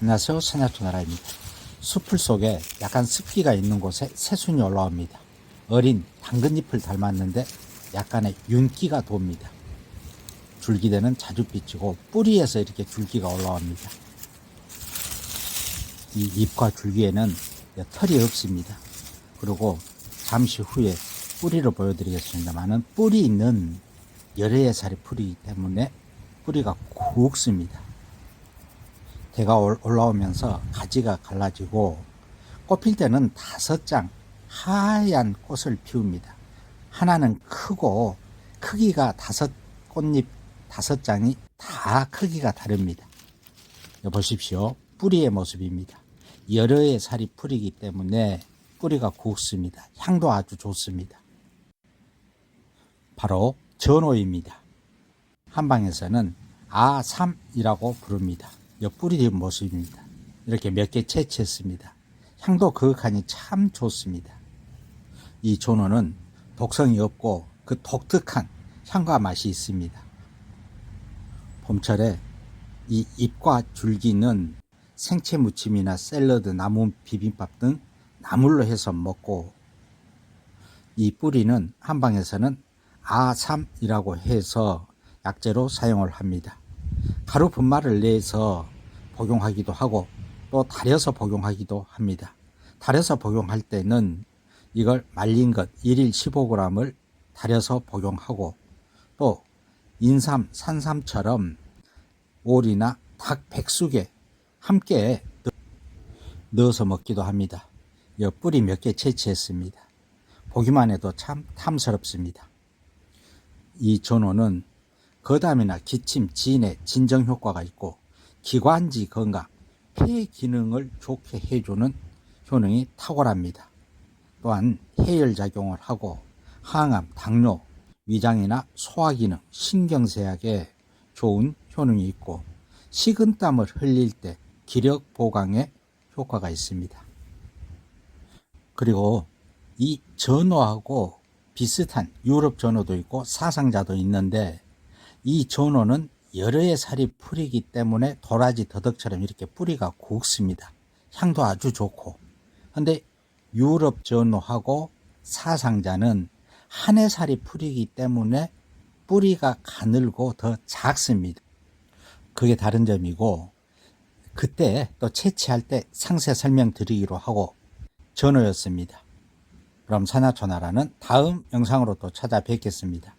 안녕하세요. 산야초나라입니다. 숲풀 속에 약간 습기가 있는 곳에 새순이 올라옵니다. 어린 당근잎을 닮았는데 약간의 윤기가 돕니다. 줄기대는 자주 삐치고 뿌리에서 이렇게 줄기가 올라옵니다. 이 잎과 줄기에는 털이 없습니다. 그리고 잠시 후에 뿌리를 보여드리겠습니다만은 뿌리 있는 열애의 살이 풀이기 때문에 뿌리가 굵습니다. 대가 올라오면서 가지가 갈라지고 꽃필 때는 5장 하얀 꽃을 피웁니다. 하나는 크고 크기가 꽃잎 5장이 다 크기가 다릅니다. 보십시오. 뿌리의 모습입니다. 여러의 살이 풀이기 때문에 뿌리가 굵습니다. 향도 아주 좋습니다. 바로 전호입니다. 한방에서는 아삼이라고 부릅니다. 뿌리 모습입니다. 이렇게 몇 개 채취했습니다. 향도 그윽하니 참 좋습니다. 이 전호는 독성이 없고 그 독특한 향과 맛이 있습니다. 봄철에 이 잎과 줄기는 생채 무침이나 샐러드, 나무 비빔밥 등 나물로 해서 먹고, 이 뿌리는 한방에서는 아삼이라고 해서 약재로 사용을 합니다. 가루 분말을 내서 복용하기도 하고 또 달여서 복용하기도 합니다. 달여서 복용할 때는 이걸 말린 것 1일 15g을 달여서 복용하고, 또 인삼, 산삼처럼 오리나 닭 백숙에 함께 넣어서 먹기도 합니다. 뿌리 몇 개 채취했습니다. 보기만 해도 참 탐스럽습니다. 이 전호는 거담이나 기침, 진해, 진정 효과가 있고 기관지 건강, 폐 기능을 좋게 해주는 효능이 탁월합니다. 또한 해열 작용을 하고 항암, 당뇨, 위장이나 소화기능, 신경쇠약에 좋은 효능이 있고 식은땀을 흘릴 때 기력 보강에 효과가 있습니다. 그리고 이 전호하고 비슷한 유럽 전호도 있고 사상자도 있는데, 이 전호는 여러의 살이 풀이기 때문에 도라지 더덕처럼 이렇게 뿌리가 굵습니다. 향도 아주 좋고. 근데 유럽 전호하고 사상자는 한해 살이 풀이기 때문에 뿌리가 가늘고 더 작습니다. 그게 다른 점이고, 그때 또 채취할 때 상세 설명드리기로 하고 전호였습니다. 그럼 산야초나라는 다음 영상으로 또 찾아뵙겠습니다.